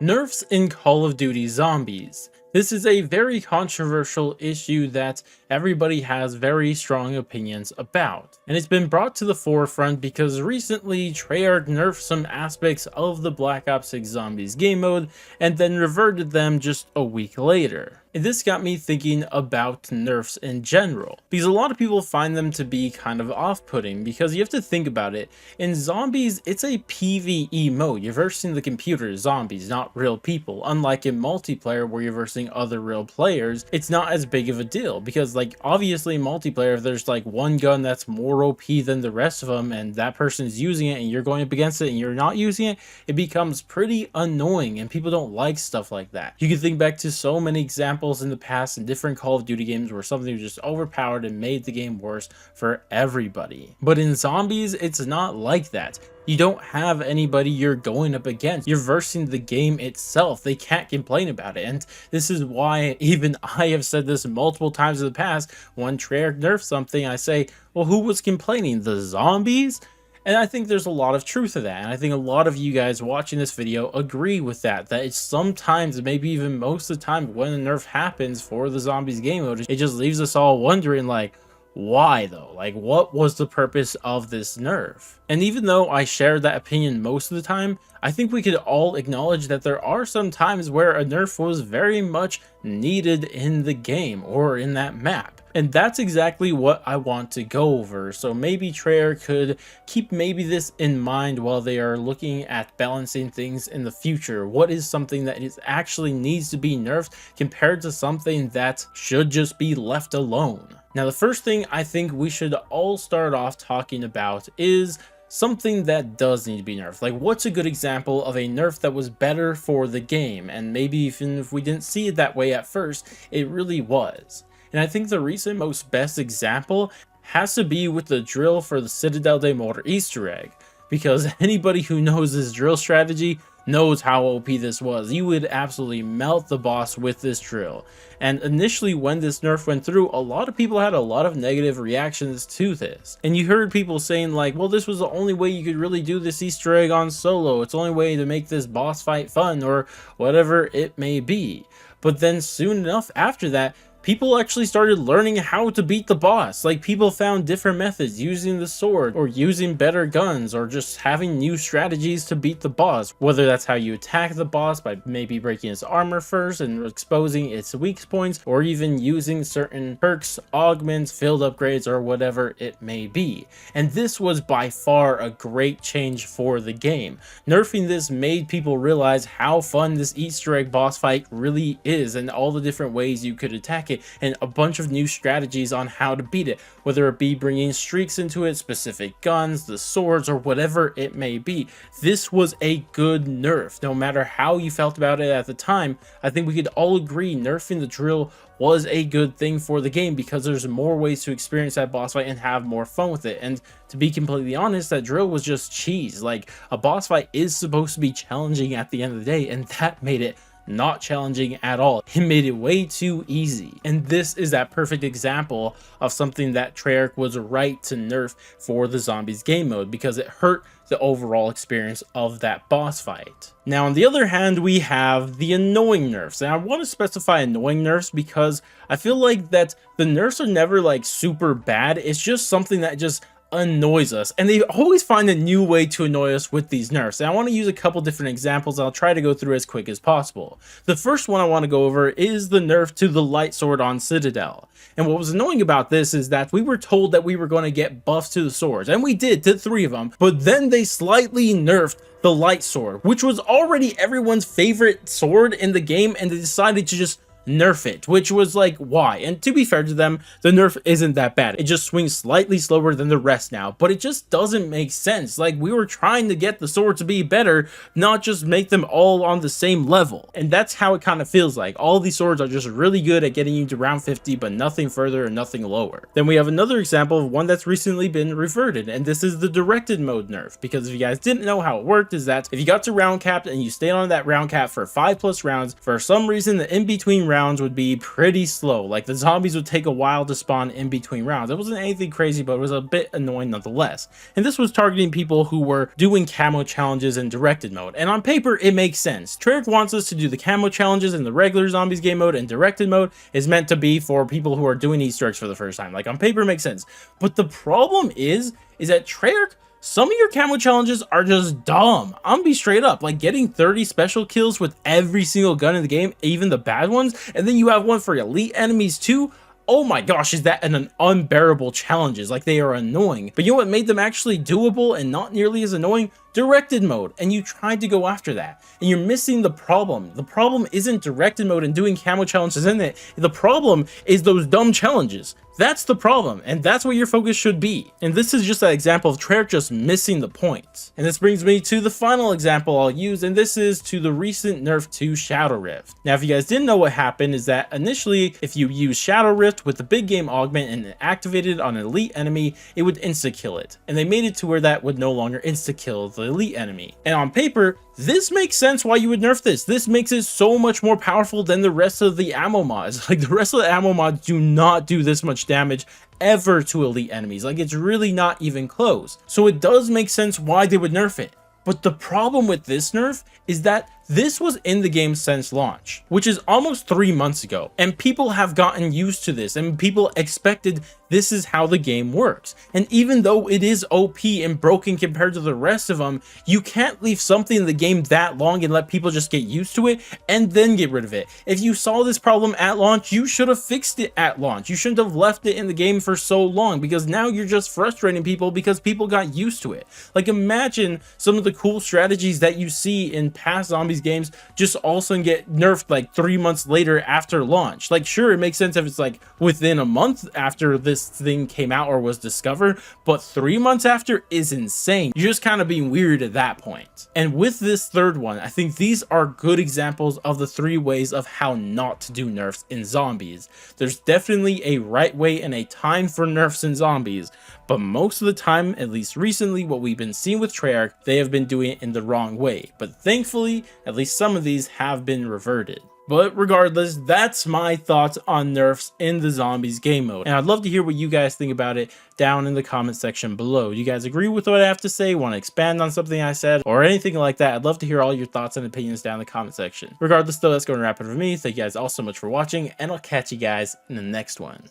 Nerfs in Call of Duty Zombies. This is a very controversial issue that everybody has very strong opinions about, and it's been brought to the forefront because recently Treyarch nerfed some aspects of the Black Ops 6 Zombies game mode and then reverted them just a week later. And this got me thinking about nerfs in general, because a lot of people find them to be kind of off-putting, because you have to think about it. In Zombies, it's a PvE mode. You're versing the computer zombies, not real people. Unlike in multiplayer where you're versing other real players, it's not as big of a deal, because like obviously in multiplayer, if there's like one gun that's more OP than the rest of them and that person's using it and you're going up against it and you're not using it, it becomes pretty annoying and people don't like stuff like that. You can think back to so many examples in the past in different Call of Duty games where something was just overpowered and made the game worse for everybody. But in Zombies, it's not like that. You don't have anybody you're going up against. You're versing the game itself. They can't complain about it. And this is why even I have said this multiple times in the past. When Treyarch nerfs something, I say, well, who was complaining? The zombies? And I think there's a lot of truth to that. And I think a lot of you guys watching this video agree with that. That it's sometimes, maybe even most of the time, when a nerf happens for the Zombies game mode, it just leaves us all wondering, like, why though? Like, what was the purpose of this nerf? And even though I share that opinion most of the time, I think we could all acknowledge that there are some times where a nerf was very much needed in the game or in that map. And that's exactly what I want to go over. So maybe Treyarch could keep maybe this in mind while they are looking at balancing things in the future. What is something that is actually needs to be nerfed compared to something that should just be left alone? Now, the first thing I think we should all start off talking about is something that does need to be nerfed. Like, what's a good example of a nerf that was better for the game? And maybe even if we didn't see it that way at first, it really was. And I think the recent most best example has to be with the drill for the Citadel de Mortar Easter egg, because anybody who knows this drill strategy knows how OP this was. You would absolutely melt the boss with this drill. And initially when this nerf went through, a lot of people had a lot of negative reactions to this. And you heard people saying like, well, this was the only way you could really do this Easter egg on solo. It's the only way to make this boss fight fun, or whatever it may be. But then soon enough after that, people actually started learning how to beat the boss. Like, people found different methods, using the sword or using better guns or just having new strategies to beat the boss. Whether that's how you attack the boss by maybe breaking its armor first and exposing its weak points, or even using certain perks, augments, field upgrades, or whatever it may be. And this was by far a great change for the game. Nerfing this made people realize how fun this Easter egg boss fight really is and all the different ways you could attack it, and a bunch of new strategies on how to beat it, whether it be bringing streaks into it, specific guns, the swords, or whatever it may be. This was a good nerf. No matter how you felt about it at the time, I think we could all agree nerfing the drill was a good thing for the game, because there's more ways to experience that boss fight and have more fun with it. And to be completely honest, that drill was just cheese. Like, a boss fight is supposed to be challenging at the end of the day, and that made it not challenging at all. It made it way too easy. And this is that perfect example of something that Treyarch was right to nerf for the Zombies game mode, because it hurt the overall experience of that boss fight. Now, on the other hand, we have the annoying nerfs. And I want to specify annoying nerfs because I feel like that the nerfs are never like super bad. It's just something that just annoys us, and they always find a new way to annoy us with these nerfs. And I want to use a couple different examples. I'll try to go through as quick as possible. The first one I want to go over is the nerf to the light sword on Citadel. And what was annoying about this is that we were told that we were going to get buffs to the swords, and we did, to 3 of them, but then they slightly nerfed the light sword, which was already everyone's favorite sword in the game, and they decided to just nerf it, which was like, why? And to be fair to them, the nerf isn't that bad. It just swings slightly slower than the rest now, but it just doesn't make sense. Like, we were trying to get the sword to be better, not just make them all on the same level. And that's how it kind of feels like. All these swords are just really good at getting you to round 50, but nothing further and nothing lower. Then we have another example of one that's recently been reverted, and this is the directed mode nerf. Because if you guys didn't know how it worked, is that if you got to round cap and you stayed on that round cap for 5+ rounds, for some reason the in-between rounds would be pretty slow. Like the zombies would take a while to spawn in between rounds. It wasn't anything crazy, but it was a bit annoying nonetheless. And this was targeting people who were doing camo challenges in directed mode. And on paper, it makes sense. Treyarch wants us to do the camo challenges in the regular zombies game mode, and directed mode is meant to be for people who are doing Easter eggs for the first time. Like on paper, it makes sense. But the problem is that Treyarch, some of your camo challenges are just dumb. I'm gonna be straight up, like getting 30 special kills with every single gun in the game, even the bad ones, and then you have one for elite enemies too. Oh my gosh, is that an unbearable challenges? Like they are annoying. But you know what made them actually doable and not nearly as annoying? Directed mode. And you tried to go after that, and you're missing the problem. The problem isn't directed mode and doing camo challenges in it. The problem is those dumb challenges. That's the problem, and that's what your focus should be. And this is just an example of Treyarch just missing the point. And this brings me to the final example I'll use, and this is to the recent nerf to Shadow Rift. Now, if you guys didn't know what happened, is that initially, if you use Shadow Rift with the big game augment and it activated on an elite enemy, it would insta-kill it. And they made it to where that would no longer insta-kill the elite enemy. And on paper, this makes sense why you would nerf this. This makes it so much more powerful than the rest of the ammo mods. Like the rest of the ammo mods do not do this much damage ever to elite enemies. Like it's really not even close. So it does make sense why they would nerf it. But the problem with this nerf is that this was in the game since launch, which is almost 3 months ago, and people have gotten used to this, and people expected this is how the game works. And even though it is OP and broken compared to the rest of them, you can't leave something in the game that long and let people just get used to it and then get rid of it. If you saw this problem at launch, you should have fixed it at launch. You shouldn't have left it in the game for so long, because now you're just frustrating people because people got used to it. Like imagine some of the cool strategies that you see in past zombies games just all of a sudden get nerfed like 3 months later after launch. Like sure, it makes sense if it's like within a month after this thing came out or was discovered, but 3 months after is insane. You're just kind of being weird at that point. And with this third one, I think these are good examples of the 3 ways of how not to do nerfs in zombies. There's definitely a right way and a time for nerfs in zombies, but most of the time, at least recently, what we've been seeing with Treyarch, they have been doing it in the wrong way. But thankfully, at least some of these have been reverted. But regardless, that's my thoughts on nerfs in the zombies game mode. And I'd love to hear what you guys think about it down in the comment section below. Do you guys agree with what I have to say? Want to expand on something I said? Or anything like that? I'd love to hear all your thoughts and opinions down in the comment section. Regardless though, that's going to wrap it for me. Thank you guys all so much for watching, and I'll catch you guys in the next one.